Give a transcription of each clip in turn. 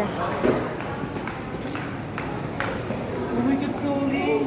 na. Oh my God, sorry.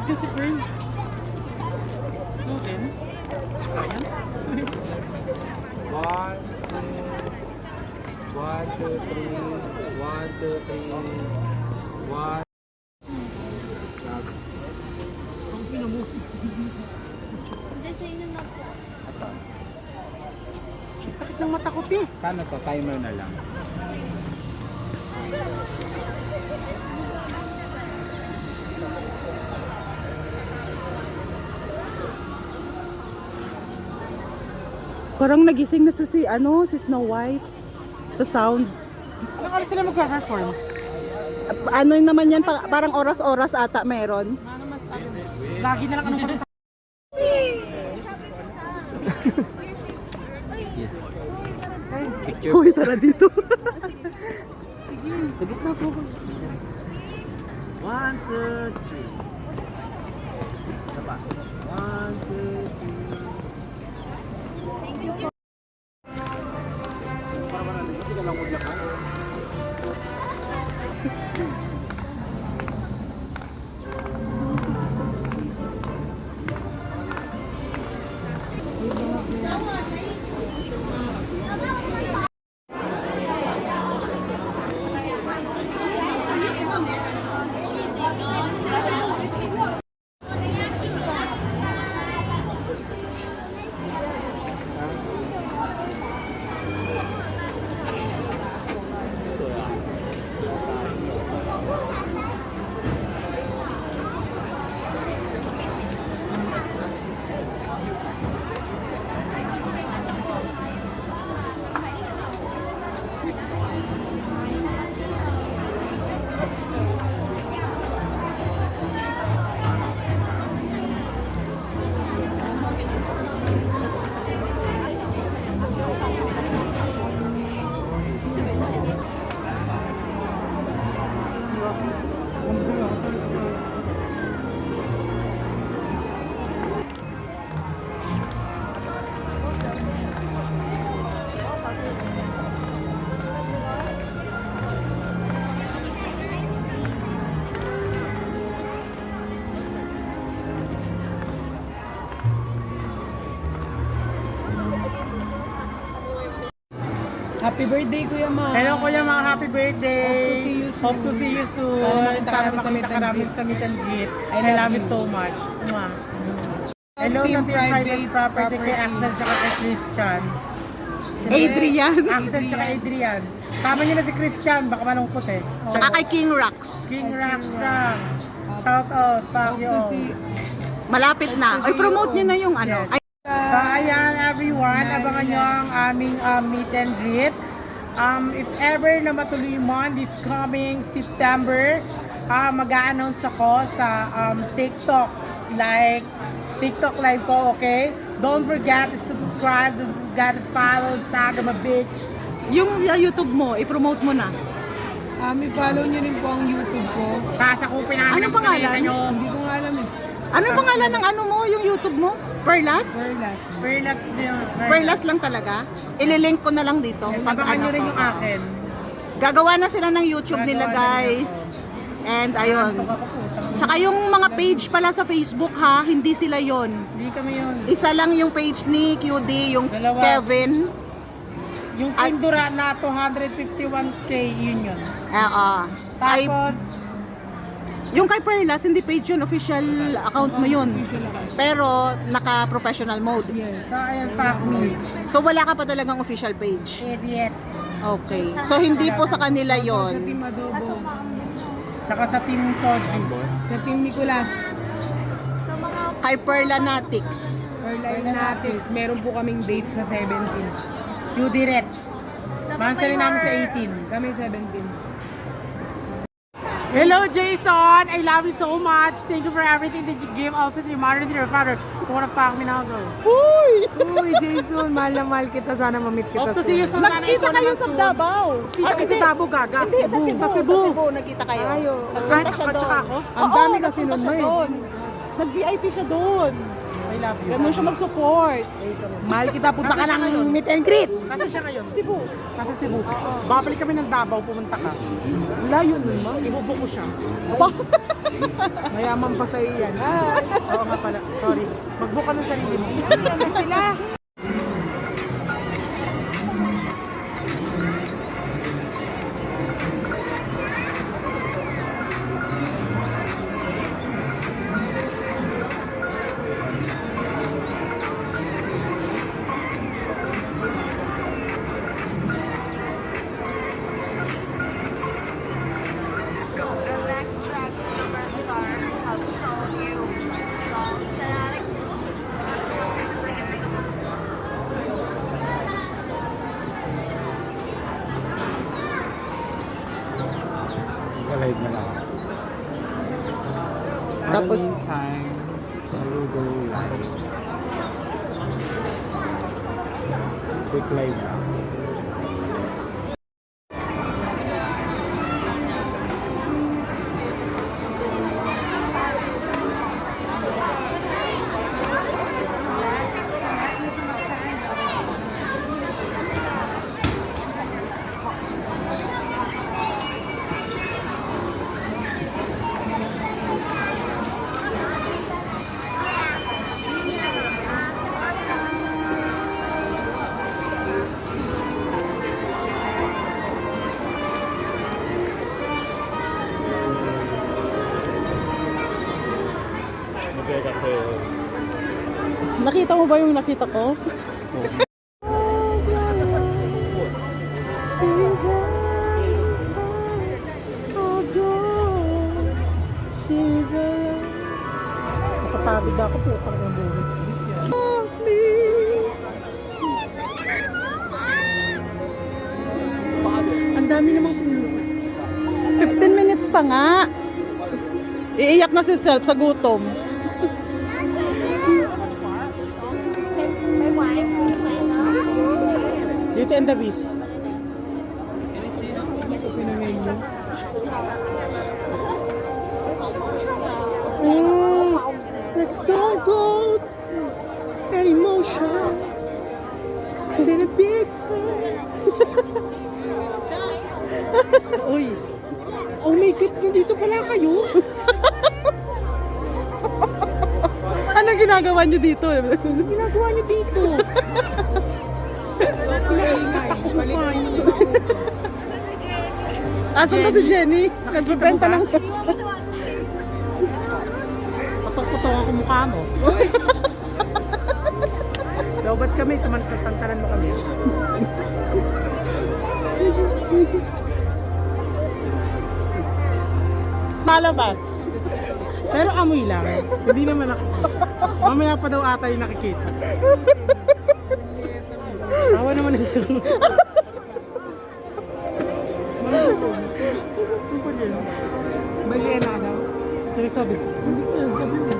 Kasi friend. Gluten. Ayan. 1, 2, 3. 1. Ang pinamo. Hindi, sa inyo na po. Sakit ng mata ko, te. Paano to? Timer na lang. Parang nagising na si Snow White sa sound. Anong oras sila magka-perform? Ano naman yan, parang oras-oras ata meron. Lagi na lang anong pag Picture. Uy, tara dito. Sagot na po. 1, 2, 3. Isa pa. 1, 2, 3. Para ba natin? Hindi ka lang mula ka? Happy birthday, Kuya Ma. Hello kuya, mga happy birthday! Hope to see you soon. Hope to see you soon. Sana makita ka namin sa meet and greet. I love you you. so much. Hello Team sa Team Private Private Property kay Property. Axel at kay Christian. Adrian. Axel tsaka Adrian. Tama niyo na si Christian, baka malungkot eh. Tsaka kay King Rax. King Rax. Shout out, fuck you. Malapit na. Ay, promote niyo na yung ano. Ay, So ayan everyone, abangan nyo ang aming meet and greet. If ever na matuloy mo this coming September, mag-a-announce ako sa TikTok live ko, okay? Don't forget to subscribe, don't forget to follow Sagama Bitch. yung YouTube mo, i-promote mo na. I-follow nyo rin po ang YouTube ko. Sasakupin namin Anong pangalan? Hindi ko nga alam eh. Anong pangalan ng ano mo, yung YouTube mo? Perlas? Perlas din. Perlas lang talaga? Ililink ko na lang dito. Pag Abangan nyo ano rin ko. yung akin. Gagawa na sila ng YouTube nila, guys. And ayun. Tsaka yung mga page pala sa Facebook ha, hindi sila yon. Hindi kami yun. Isa lang yung page ni QD, yung Dalawa. Kevin. Yung Kindura na 251k, yun yun. Ay, Tapos, yung kay Perlas, hindi page yun, official account mo yun. Pero naka-professional mode. so ayan, fuck me. So wala ka pa talagang official page. Idiot. Okay. So hindi po sa kanila Sa yon. Team Adobo. Saka sa Team Soji. Sa Team Nicolas. Sa mga Kay Perlanatics. Perlinatics. Meron po kaming date sa 17. Q Direct. Mansari namin sa 18. Kami 17. Hello Jason! I love you so much. Thank you for everything that you give also to your mother and to your father. You wanna fuck me now, girl? Uy, Jason, mahal na mahal kita. Sana mamit kita Hope to see you soon. Sana Nagkita ikaw kayo naman sa soon. Davao. Kita Ah, sa Davao, gaga. Hindi, sa Cebu. Sa Cebu. Nagkita kayo. Ayo. Nagpunta siya Kahit doon. ako? Ang Oo, dami kasi nagpunta nun, siya eh. doon. Nag-VIP siya doon. I love you. Ganun siya mag-support. Mahal kita. Punta ka Nasaan siya ngayon? ng meet and greet. Nasa siya ngayon? Cebu. Nasa Cebu. Babalik kami ng Davao, pumunta ka. Layo nun, ma. Ibubo ko siya. Mayaman pa sa iyan. Ay. Oo nga pala. Sorry. Mag-book ka ng sarili mo. Ano na sila? the next track number star have shown you long genetic. Live na lang. Tapos, Time. Malugo live. Quick live lang. nakita mo ba yung nakita ko? Nakapagod ako po. Pag nabuhay. Ang dami namang puno. 15 minutes pa nga. Iiyak na si Self sa gutom. My wife, my mom. Beauty and the Beast. Let's don't go any emotion. In a big Uy. Oh my God, nandito pala kayo. Ano ginagawa niyo dito? Ano ginagawa niyo dito? Kumain. Asan ba si Jenny? Nagbibenta ng... Patok-patok ako mukha mo. Lobat kami, tantanan mo kami. Malabas. Pero amoy lang. Hindi naman ako. Mamaya pa daw ata yung nakikita. Tawa naman na siya. Mali na daw. Sino sabi? Hindi ko sabi mo.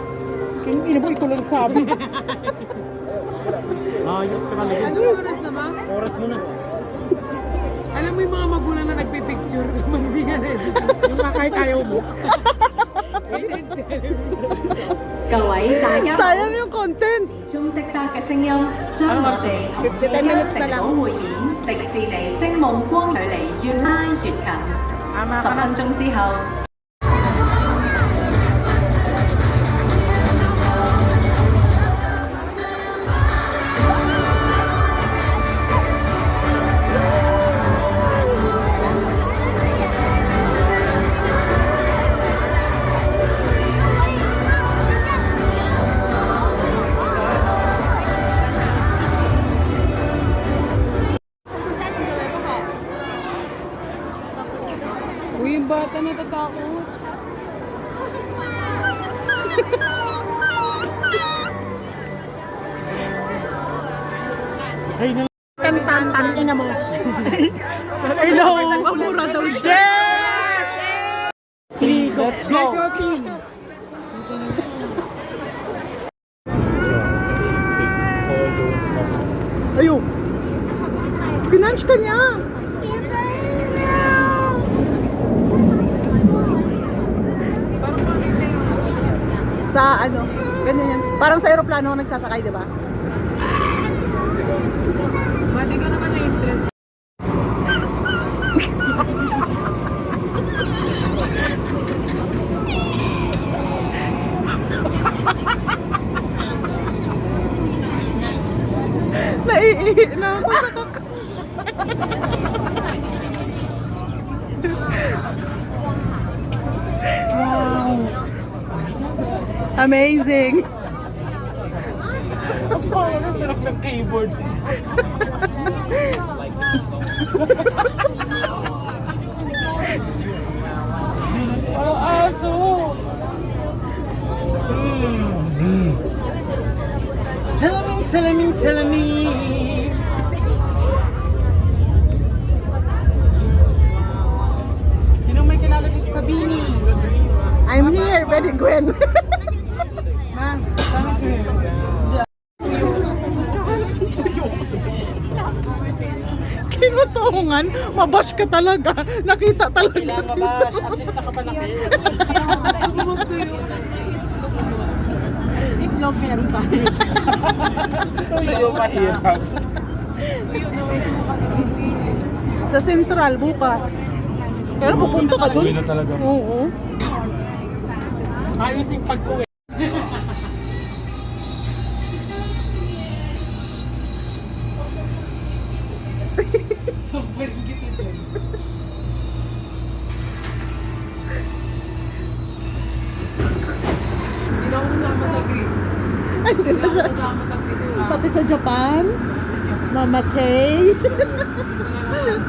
Kaya ina mo ito lang sabi. Ayok ka talaga. Anong oras na ba? Oras mo na. Alam mo yung mga magulang na nagpipicture, hindi nga ready. Yung mga kahit ayaw mo. 各位大家好， Sayang yung content. 中滴答嘅聲音將我哋同10 minutes na 城 lang. 堡匯演迪士尼星夢光距離越拉越近。Ama 10 ka na. 分鐘之後。Uy, yung bata natatakot. Ay, na. Tan ina mo. Hello. Mamura daw. Yes! 3, let's go. Team. Ayun. Pinanch ka niya. Parang makita yung... Sa ano, ganyan yan. Parang sa aeroplano ako nagsasakay, di ba? Mati ka naman na-stress. Naiihi na ako. Wow. Amazing. ng keyboard. Aso! Salamin, salamin, salamin! Sinong may kilala dito sa Bini? I'm here, Betty Gwen. Ma, paano siya? Kinutungan, mabash ka talaga. Nakita talaga Kailangan dito. mabash, at least nakapanakit. Gusto mo magtuyo, tapos may Itlog meron tayo. Tayo mahirap. tuyo na may suka na may sili. Sa Central, bukas. Pero pupunta ka dun? Uwi na talaga. Oo. Ayos yung pag-uwi. Sobrang kita dyan. Hindi na ako kasama sa Greece. Ay, hindi Hindi na ako siya. kasama sa Greece. Pati sa Japan, Sa Japan. Mama Tay. Ito na lang.